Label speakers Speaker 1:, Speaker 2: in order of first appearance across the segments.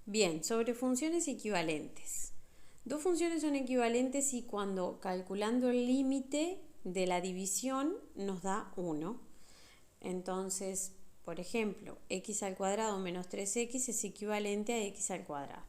Speaker 1: Bien, sobre funciones equivalentes. Dos funciones son equivalentes si cuando calculando el límite de la división nos da 1. Entonces, por ejemplo, x al cuadrado menos 3x es equivalente a x al cuadrado.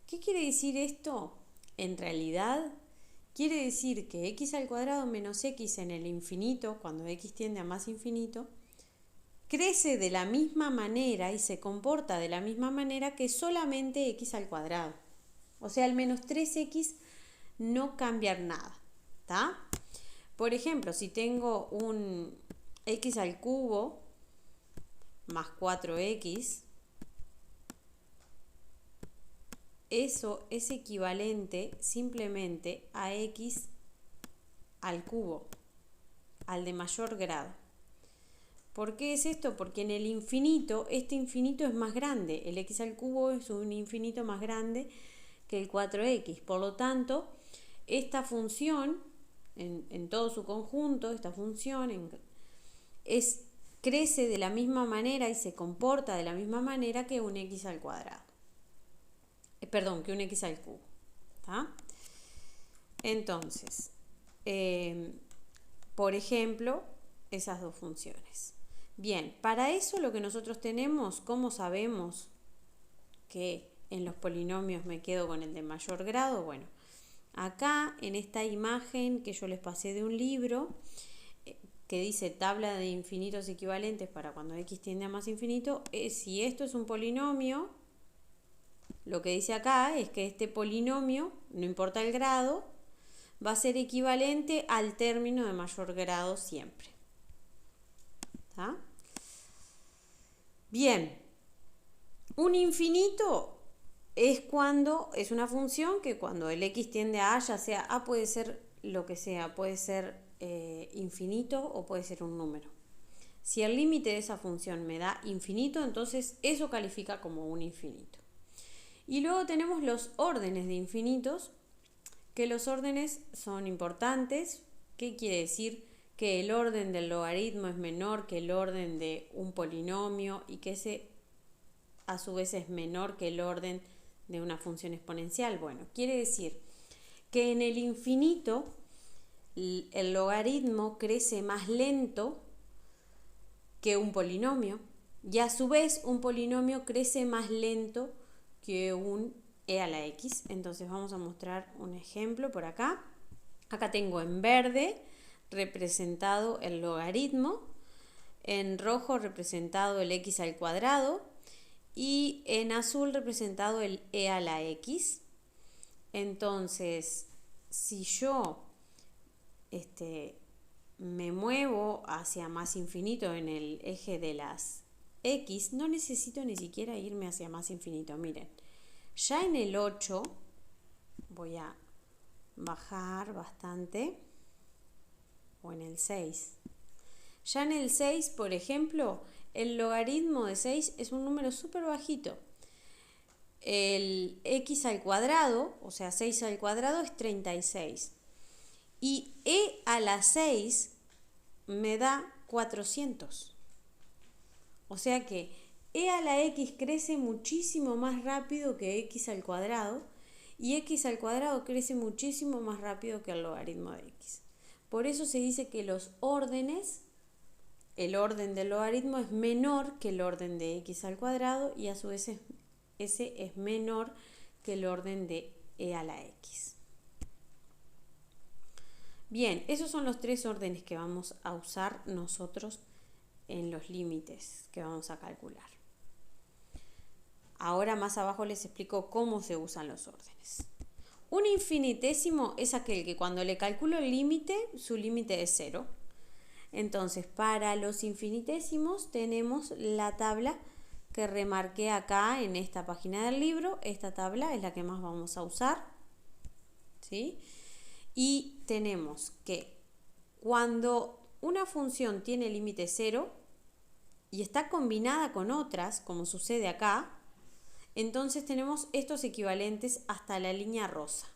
Speaker 1: ¿Qué quiere decir esto? En realidad, quiere decir que x al cuadrado menos x en el infinito, cuando x tiende a más infinito, crece de la misma manera y se comporta de la misma manera que solamente x al cuadrado. O sea, el menos 3x no cambia nada, ¿está? Por ejemplo, si tengo un x al cubo más 4x, eso es equivalente simplemente a x al cubo, al de mayor grado. ¿Por qué es esto? Porque en el infinito, este infinito es más grande. El x al cubo es un infinito más grande que el 4x. Por lo tanto, esta función, en todo su conjunto, esta función crece de la misma manera y se comporta de la misma manera que un x al cuadrado. Que un x al cubo. ¿Tá? Entonces, por ejemplo, esas dos funciones. Bien, para eso lo que nosotros tenemos, ¿cómo sabemos que en los polinomios me quedo con el de mayor grado? Bueno, acá en esta imagen que yo les pasé de un libro que dice tabla de infinitos equivalentes para cuando x tiende a más infinito, si esto es un polinomio, lo que dice acá es que este polinomio, no importa el grado, va a ser equivalente al término de mayor grado siempre. ¿Tá? Bien, un infinito es una función que cuando el x tiende a ya sea a puede ser lo que sea, puede ser infinito o puede ser un número. Si el límite de esa función me da infinito, entonces eso califica como un infinito. Y luego tenemos los órdenes de infinitos, que los órdenes son importantes. ¿Qué quiere decir? Que el orden del logaritmo es menor que el orden de un polinomio y que ese a su vez es menor que el orden de una función exponencial. Bueno, quiere decir que en el infinito el logaritmo crece más lento que un polinomio y a su vez un polinomio crece más lento que un e a la x. Entonces vamos a mostrar un ejemplo por acá. Acá tengo en verde representado el logaritmo, en rojo representado el x al cuadrado y en azul representado el e a la x. Entonces, si yo me muevo hacia más infinito en el eje de las x, no necesito ni siquiera irme hacia más infinito. Miren, ya en el 8 voy a bajar bastante, o en el 6. Ya en el 6, por ejemplo, el logaritmo de 6 es un número súper bajito. El x al cuadrado, o sea 6 al cuadrado es 36. Y e a la 6 me da 400. O sea que e a la x crece muchísimo más rápido que x al cuadrado y x al cuadrado crece muchísimo más rápido que el logaritmo de x. Por eso se dice que los órdenes, el orden del logaritmo es menor que el orden de x al cuadrado y a su vez ese es menor que el orden de e a la x. Bien, esos son los tres órdenes que vamos a usar nosotros en los límites que vamos a calcular. Ahora más abajo les explico cómo se usan los órdenes. Un infinitésimo es aquel que cuando le calculo el límite, su límite es 0. Entonces, para los infinitésimos tenemos la tabla que remarqué acá en esta página del libro. Esta tabla es la que más vamos a usar, ¿sí? Y tenemos que cuando una función tiene límite 0 y está combinada con otras, como sucede acá, entonces tenemos estos equivalentes hasta la línea rosa.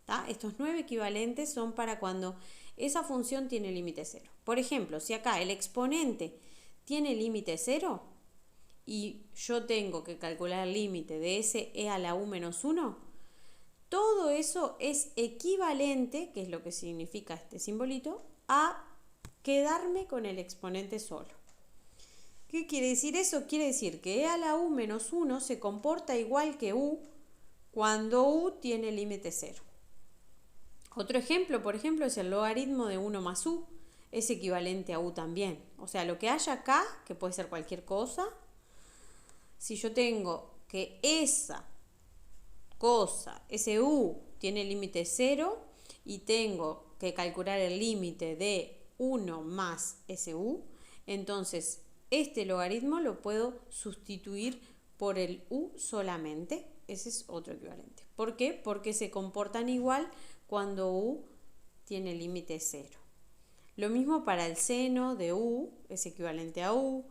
Speaker 1: ¿Tá? Estos 9 equivalentes son para cuando esa función tiene límite 0. Por ejemplo, si acá el exponente tiene límite 0, y yo tengo que calcular el límite de ese e a la u menos 1, todo eso es equivalente, que es lo que significa este simbolito, a quedarme con el exponente solo. ¿Qué quiere decir eso? Quiere decir que e a la u menos 1 se comporta igual que u cuando u tiene límite 0. Otro ejemplo, por ejemplo, es el logaritmo de 1 más u. Es equivalente a u también. O sea, lo que haya acá, que puede ser cualquier cosa, si yo tengo que esa cosa, ese u, tiene límite 0 y tengo que calcular el límite de 1 más ese u, entonces este logaritmo lo puedo sustituir por el u solamente. Ese es otro equivalente. ¿Por qué? Porque se comportan igual cuando u tiene límite 0. Lo mismo para el seno de u, es equivalente a u.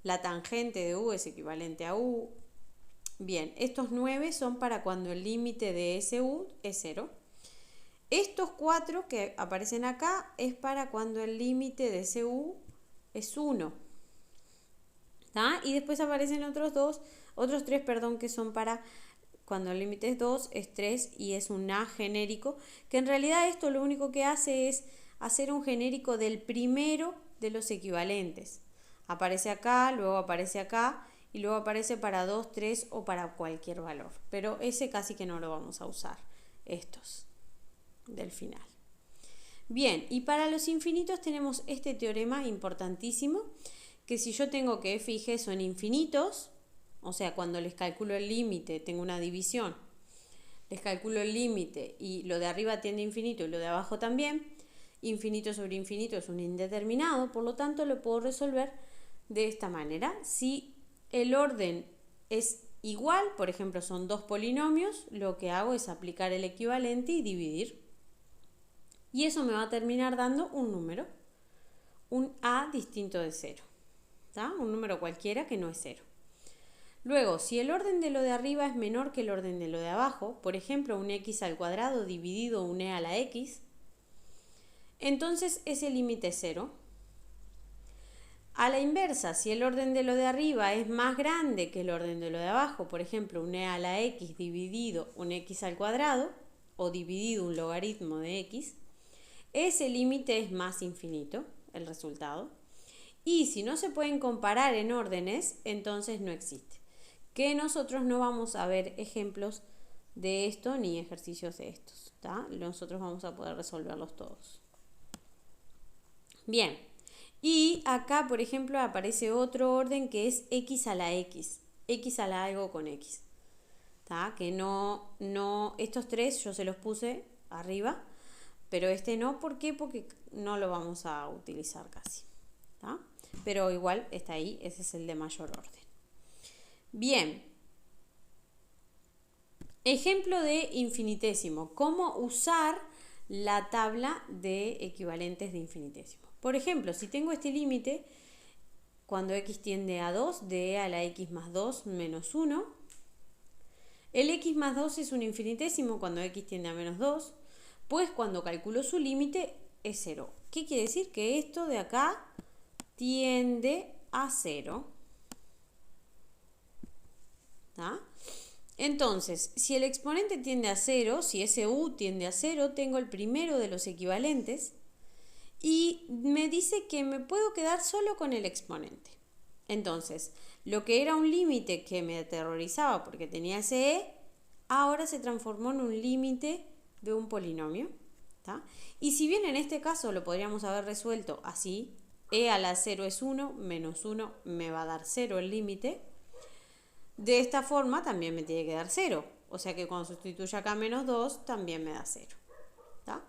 Speaker 1: La tangente de u es equivalente a u. Bien, estos 9 son para cuando el límite de ese u es 0. Estos 4 que aparecen acá es para cuando el límite de ese u es 1. ¿Tá? Y después aparecen otros 3, que son para cuando el límite es 2, es 3 y es un a genérico, que en realidad esto lo único que hace es hacer un genérico del primero de los equivalentes. Aparece acá, luego aparece acá y luego aparece para 2, 3 o para cualquier valor. Pero ese casi que no lo vamos a usar, estos del final. Bien, y para los infinitos tenemos este teorema importantísimo, que si yo tengo que f y g son infinitos, o sea, cuando les calculo el límite, tengo una división, les calculo el límite y lo de arriba tiende a infinito y lo de abajo también, infinito sobre infinito es un indeterminado, por lo tanto lo puedo resolver de esta manera. Si el orden es igual, por ejemplo son dos polinomios, lo que hago es aplicar el equivalente y dividir. Y eso me va a terminar dando un número, un a distinto de 0, ¿tá? Un número cualquiera que no es 0. Luego, si el orden de lo de arriba es menor que el orden de lo de abajo, por ejemplo, un x al cuadrado dividido un e a la x, entonces ese límite es 0. A la inversa, si el orden de lo de arriba es más grande que el orden de lo de abajo, por ejemplo, un e a la x dividido un x al cuadrado, o dividido un logaritmo de x, ese límite es más infinito, el resultado. Y si no se pueden comparar en órdenes, entonces no existe. Que nosotros no vamos a ver ejemplos de esto ni ejercicios de estos, ¿tá? Nosotros vamos a poder resolverlos todos. Bien, y acá, por ejemplo, aparece otro orden que es x a la x a la algo con x, ¿tá? Que no, estos tres yo se los puse arriba, pero este no, ¿por qué? Porque no lo vamos a utilizar casi, ¿tá? Pero igual está ahí, ese es el de mayor orden. Bien, ejemplo de infinitésimo, ¿cómo usar la tabla de equivalentes de infinitésimo? Por ejemplo, si tengo este límite, cuando x tiende a 2, de e a la x más 2 menos 1, el x más 2 es un infinitésimo cuando x tiende a menos 2, pues cuando calculo su límite es 0. ¿Qué quiere decir? Que esto de acá tiende a 0. ¿Tá? Entonces, si el exponente tiende a 0, si ese u tiende a 0, tengo el primero de los equivalentes y me dice que me puedo quedar solo con el exponente. Entonces, lo que era un límite que me aterrorizaba porque tenía ese e, ahora se transformó en un límite de un polinomio, ¿tá? Y si bien en este caso lo podríamos haber resuelto así, e a la 0 es 1, menos 1 me va a dar 0 el límite, de esta forma también me tiene que dar 0, o sea que cuando sustituyo acá menos 2 también me da 0, ¿tá?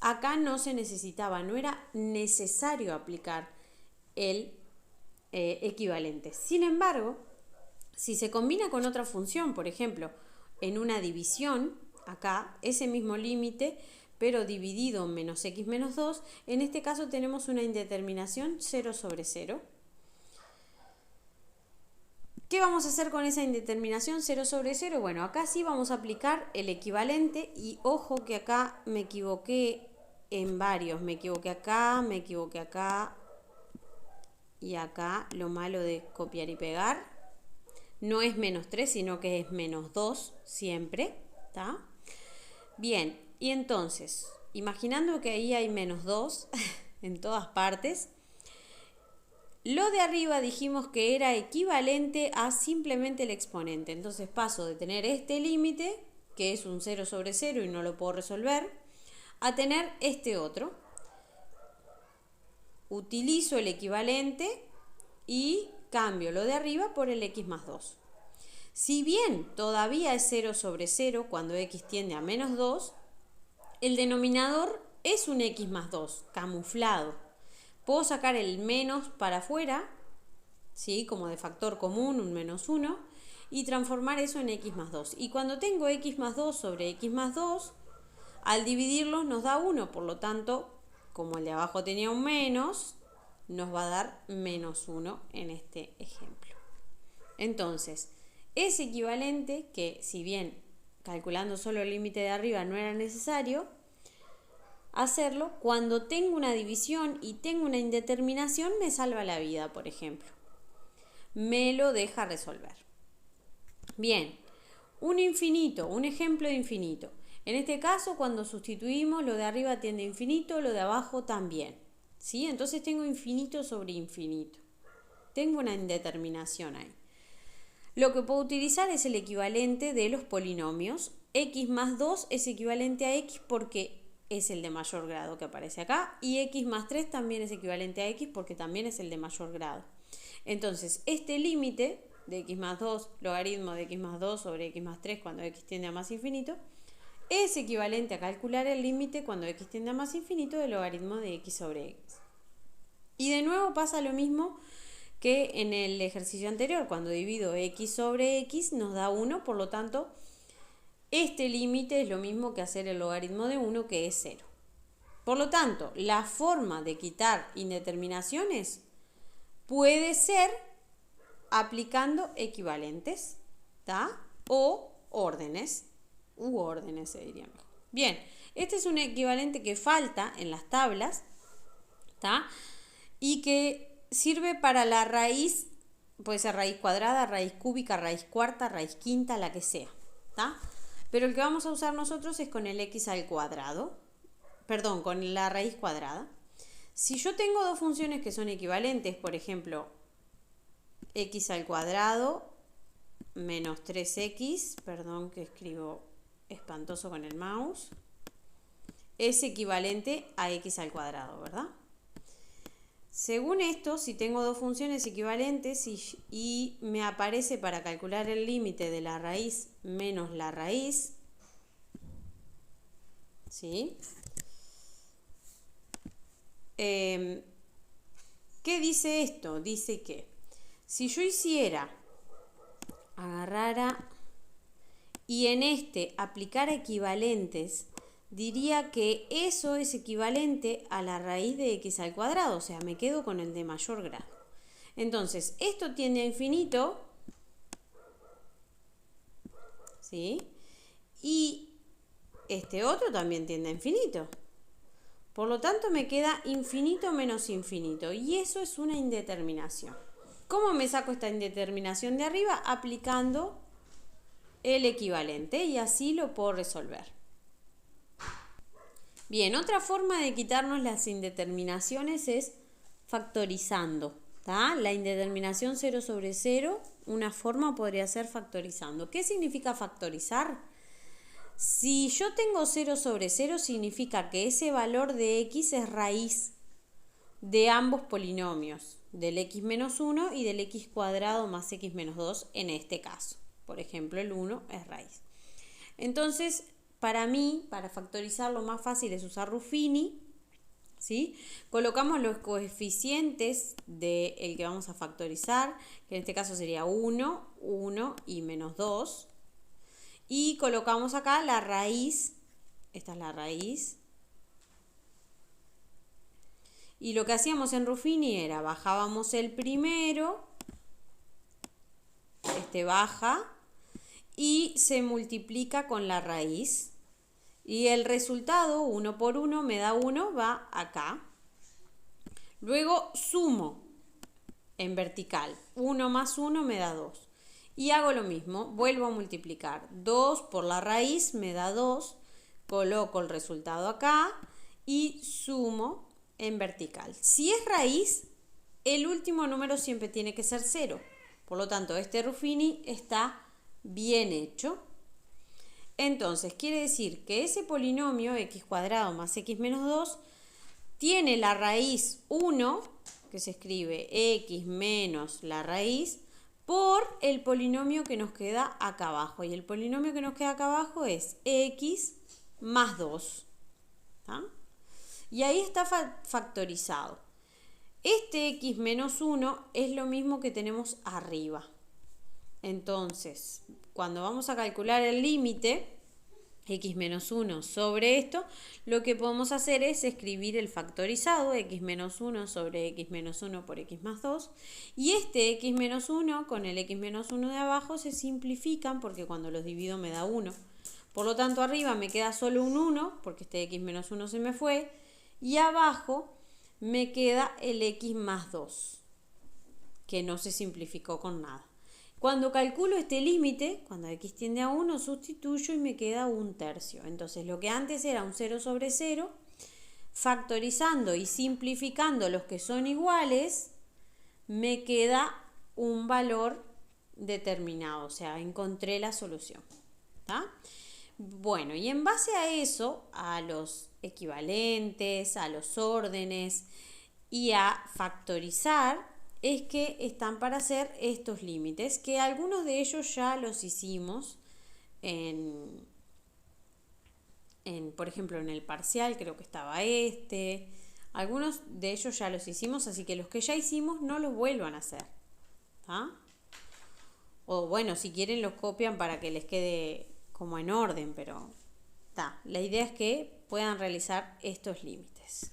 Speaker 1: Acá no se necesitaba, no era necesario aplicar el equivalente. Sin embargo, si se combina con otra función, por ejemplo, en una división, acá, ese mismo límite, pero dividido en menos x menos 2, en este caso tenemos una indeterminación 0 sobre 0. ¿Qué vamos a hacer con esa indeterminación 0 sobre 0? Bueno, acá sí vamos a aplicar el equivalente y ojo que acá me equivoqué en varios. Me equivoqué acá y acá. Lo malo de copiar y pegar. no es menos 3, sino que es menos 2 siempre, ¿está? Bien, y entonces, imaginando que ahí hay menos 2 en todas partes, lo de arriba dijimos que era equivalente a simplemente el exponente. Entonces paso de tener este límite, que es un 0 sobre 0 y no lo puedo resolver, a tener este otro. Utilizo el equivalente y cambio lo de arriba por el x más 2. Si bien todavía es 0 sobre 0 cuando x tiende a menos 2, el denominador es un x más 2, camuflado. Puedo sacar el menos para afuera, ¿sí? Como de factor común, un menos 1, y transformar eso en x más 2. Y cuando tengo x más 2 sobre x más 2, al dividirlos nos da 1, por lo tanto, como el de abajo tenía un menos, nos va a dar menos 1 en este ejemplo. Entonces, es equivalente que, si bien calculando solo el límite de arriba no era necesario hacerlo, cuando tengo una división y tengo una indeterminación me salva la vida, por ejemplo. Me lo deja resolver. Bien, un infinito, un ejemplo de infinito. En este caso, cuando sustituimos, lo de arriba tiende a infinito, lo de abajo también, ¿sí? Entonces tengo infinito sobre infinito. Tengo una indeterminación ahí. Lo que puedo utilizar es el equivalente de los polinomios. X más 2 es equivalente a x porque es el de mayor grado que aparece acá, y x más 3 también es equivalente a x porque también es el de mayor grado. Entonces, este límite de x más 2, logaritmo de x más 2 sobre x más 3 cuando x tiende a más infinito, es equivalente a calcular el límite cuando x tiende a más infinito del logaritmo de x sobre x. Y de nuevo pasa lo mismo que en el ejercicio anterior, cuando divido x sobre x nos da 1, por lo tanto, este límite es lo mismo que hacer el logaritmo de 1, que es 0. Por lo tanto, la forma de quitar indeterminaciones puede ser aplicando equivalentes, ¿tá? O órdenes, se diría mejor. Bien, este es un equivalente que falta en las tablas, ¿tá? Y que sirve para la raíz, puede ser raíz cuadrada, raíz cúbica, raíz cuarta, raíz quinta, la que sea, ¿tá? Pero el que vamos a usar nosotros es con el x al cuadrado, perdón, con la raíz cuadrada. Si yo tengo dos funciones que son equivalentes, por ejemplo, x al cuadrado menos 3x, perdón que escribo espantoso con el mouse, es equivalente a x al cuadrado, ¿verdad? Según esto, si tengo dos funciones equivalentes y me aparece para calcular el límite de la raíz menos la raíz, ¿sí? ¿Qué dice esto? Dice que si yo agarrara y en este aplicara equivalentes, diría que eso es equivalente a la raíz de x al cuadrado, o sea, me quedo con el de mayor grado. Entonces, esto tiende a infinito, ¿sí? Y este otro también tiende a infinito. Por lo tanto, me queda infinito menos infinito, y eso es una indeterminación. ¿Cómo me saco esta indeterminación de arriba? Aplicando el equivalente, y así lo puedo resolver. Bien, otra forma de quitarnos las indeterminaciones es factorizando, ¿tá? La indeterminación 0 sobre 0, una forma podría ser factorizando. ¿Qué significa factorizar? Si yo tengo 0 sobre 0, significa que ese valor de x es raíz de ambos polinomios, del x menos 1 y del x cuadrado más x menos 2 en este caso. Por ejemplo, el 1 es raíz. Entonces, para mí, para factorizar, lo más fácil es usar Ruffini, ¿sí? Colocamos los coeficientes del que vamos a factorizar, que en este caso sería 1, 1 y menos 2. Y colocamos acá la raíz, esta es la raíz. Y lo que hacíamos en Ruffini era, bajábamos el primero, este baja, y se multiplica con la raíz. Y el resultado, 1 por 1 me da 1, va acá. Luego sumo en vertical. 1 más 1 me da 2. Y hago lo mismo, vuelvo a multiplicar. 2 por la raíz me da 2, coloco el resultado acá y sumo en vertical. Si es raíz, el último número siempre tiene que ser 0. Por lo tanto, este Ruffini está bien hecho. Entonces, quiere decir que ese polinomio x cuadrado más x menos 2 tiene la raíz 1, que se escribe x menos la raíz, por el polinomio que nos queda acá abajo. Y el polinomio que nos queda acá abajo es x más 2. ¿Tá? Y ahí está factorizado. Este x menos 1 es lo mismo que tenemos arriba. Entonces, cuando vamos a calcular el límite, x menos 1 sobre esto, lo que podemos hacer es escribir el factorizado, x menos 1 sobre x menos 1 por x más 2, y este x menos 1 con el x menos 1 de abajo se simplifican porque cuando los divido me da 1. Por lo tanto, arriba me queda solo un 1, porque este x menos 1 se me fue, y abajo me queda el x más 2, que no se simplificó con nada. Cuando calculo este límite, cuando x tiende a 1, sustituyo y me queda 1/3. Entonces, lo que antes era un 0 sobre 0, factorizando y simplificando los que son iguales, me queda un valor determinado. O sea, encontré la solución. ¿Tá? Bueno, y en base a eso, a los equivalentes, a los órdenes y a factorizar, es que están para hacer estos límites, que algunos de ellos ya los hicimos por ejemplo, en el parcial creo que estaba este. Algunos de ellos ya los hicimos, así que los que ya hicimos no los vuelvan a hacer. ¿Tá? O bueno, si quieren los copian para que les quede como en orden, pero la idea es que puedan realizar estos límites.